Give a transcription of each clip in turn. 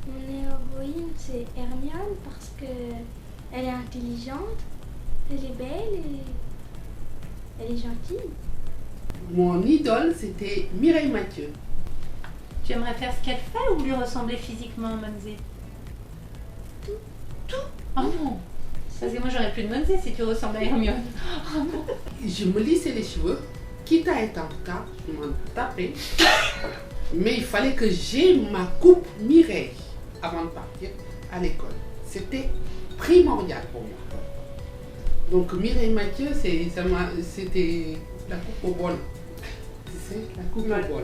Mon héroïne, c'est Hermione parce que elle est intelligente, elle est belle et elle est gentille. Mon idole, c'était Mireille Mathieu. Tu aimerais faire ce qu'elle fait ou lui ressembler physiquement, Monzé? Tout. Oh non. Parce que moi, j'aurais plus de Monzé si tu ressembles à Hermione. Oh non. Je me lissais les cheveux, quitte à être en retard, je m'en tapais. Mais il fallait que j'aie ma coupe Mireille avant de partir à l'école. C'était primordial pour moi. Donc Mireille Mathieu, c'était la coupe au bol. Tu sais, la coupe au bol.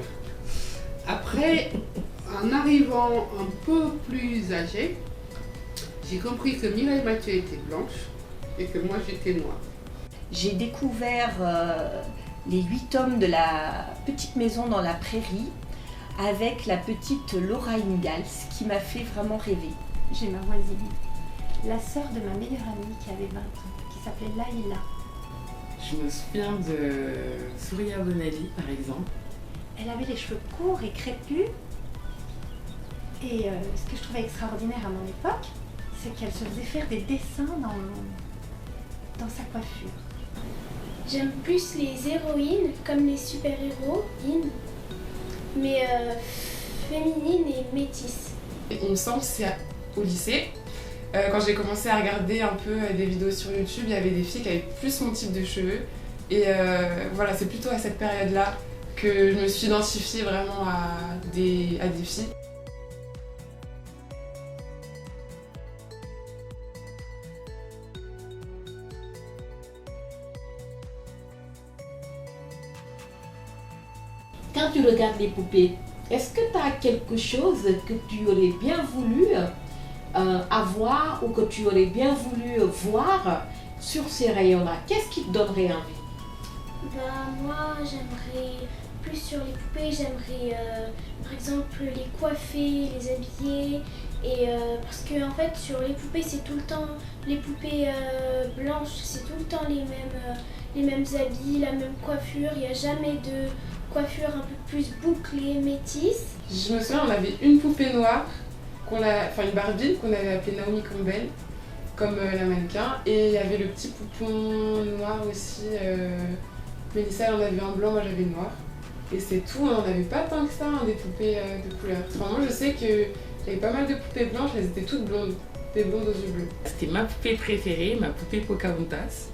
Après, en arrivant un peu plus âgée, j'ai compris que Mireille Mathieu était blanche et que moi j'étais noire. J'ai découvert les 8 tomes de la petite maison dans la prairie avec la petite Laura Ingalls qui m'a fait vraiment rêver. J'ai ma voisine, la sœur de ma meilleure amie qui avait 20 ans, qui s'appelait Laïla. Je me souviens de Souria Bonali, par exemple. Elle avait les cheveux courts et crépus. Et ce que je trouvais extraordinaire à mon époque, c'est qu'elle se faisait faire des dessins dans sa coiffure. J'aime plus les héroïnes comme les super-héros, mais féminines et métisses. Il me semble que c'est au lycée. Quand j'ai commencé à regarder un peu des vidéos sur YouTube, il y avait des filles qui avaient plus mon type de cheveux. Et voilà, c'est plutôt à cette période-là que je me suis identifiée vraiment à des filles. Quand tu regardes les poupées, est-ce que tu as quelque chose que tu aurais bien voulu avoir ou que tu aurais bien voulu voir sur ces rayons-là? Qu'est-ce qui te donnerait envie? Moi, j'aimerais plus sur les poupées, j'aimerais par exemple les coiffer, les habiller. Et parce que en fait, sur les poupées, c'est tout le temps les poupées blanches, c'est tout le temps les mêmes habits, la même coiffure. Il n'y a jamais de coiffure un peu plus bouclée, métisse. Je me souviens, on avait une poupée noire, une Barbie qu'on avait appelée Naomi Campbell, comme la mannequin. Et il y avait le petit poupon noir aussi. Mélissa, elle en avait un blanc, moi j'avais noir. Et c'est tout, on n'avait pas tant que ça, des poupées de couleur. Enfin, moi je sais que j'avais pas mal de poupées blanches, elles étaient toutes blondes, des blondes aux yeux bleus. C'était ma poupée préférée, ma poupée Pocahontas.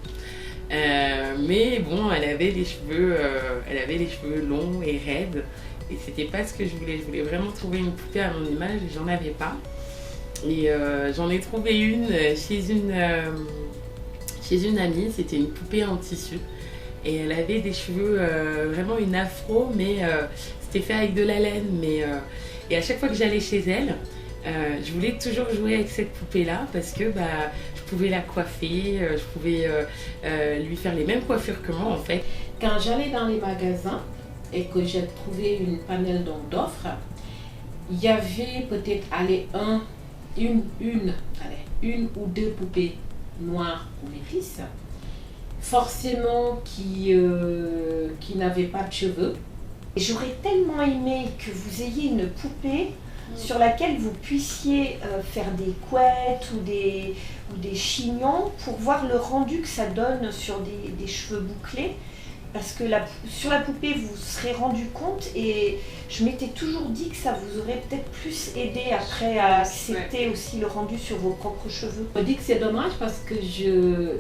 Mais bon, elle avait les cheveux longs et raides. Et c'était pas ce que je voulais. Je voulais vraiment trouver une poupée à mon image et j'en avais pas. Et j'en ai trouvé une chez une amie. C'était une poupée en tissu. Et elle avait des cheveux, vraiment une afro, mais c'était fait avec de la laine. Et à chaque fois que j'allais chez elle, je voulais toujours jouer avec cette poupée-là parce que je pouvais la coiffer, je pouvais lui faire les mêmes coiffures que moi en fait. Quand j'allais dans les magasins et que j'ai trouvé une panel d'offres, il y avait peut-être une ou deux poupées noires pour mes fils, forcément qui n'avaient pas de cheveux. J'aurais tellement aimé que vous ayez une poupée sur laquelle vous puissiez faire des couettes ou des chignons pour voir le rendu que ça donne sur des cheveux bouclés. Parce que sur la poupée, vous serez rendu compte et je m'étais toujours dit que ça vous aurait peut-être plus aidé après à accepter aussi le rendu sur vos propres cheveux. Je me dis que c'est dommage parce que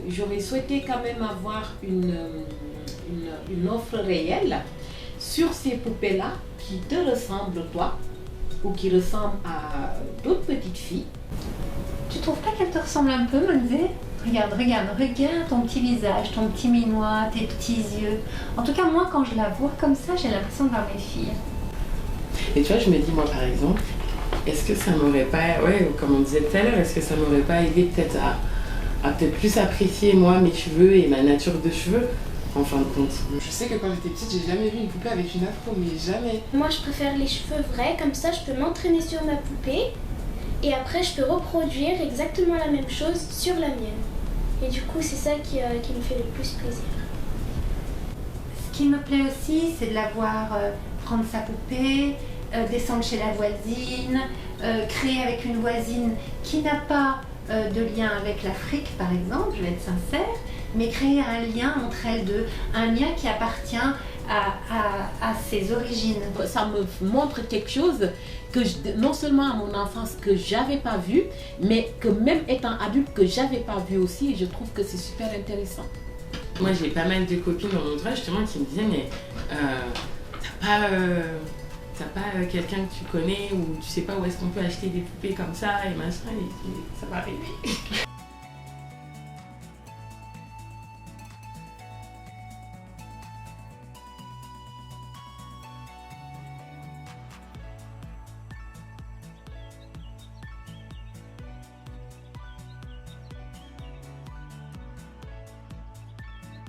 j'aurais souhaité quand même avoir une offre réelle sur ces poupées-là qui te ressemblent toi ou qui ressemblent à d'autres petites filles. Tu trouves pas qu'elle te ressemble un peu, Monzé? Regarde ton petit visage, ton petit minois, tes petits yeux. En tout cas, moi, quand je la vois comme ça, j'ai l'impression de voir mes filles. Et tu vois, je me dis, moi par exemple, est-ce que ça m'aurait pas, comme on disait tout à l'heure, est-ce que ça m'aurait pas aidé peut-être à peut-être plus apprécier moi mes cheveux et ma nature de cheveux en fin de compte? Je sais que quand j'étais petite, j'ai jamais vu une poupée avec une afro, mais jamais. Moi, je préfère les cheveux vrais, comme ça je peux m'entraîner sur ma poupée et après je peux reproduire exactement la même chose sur la mienne. Et du coup, c'est ça qui me fait le plus plaisir. Ce qui me plaît aussi, c'est de la voir prendre sa poupée, descendre chez la voisine, créer avec une voisine qui n'a pas de lien avec l'Afrique, par exemple, je vais être sincère, mais créer un lien entre elles deux, un lien qui appartient à ses origines. Ça me montre quelque chose que non seulement à mon enfance que j'avais pas vu, mais que même étant adulte que j'avais pas vu aussi, et je trouve que c'est super intéressant. Moi j'ai pas mal de copines dans mon entourage justement qui me disaient mais t'as pas quelqu'un que tu connais ou tu sais pas où est-ce qu'on peut acheter des poupées comme ça et machin, et ça va arriver.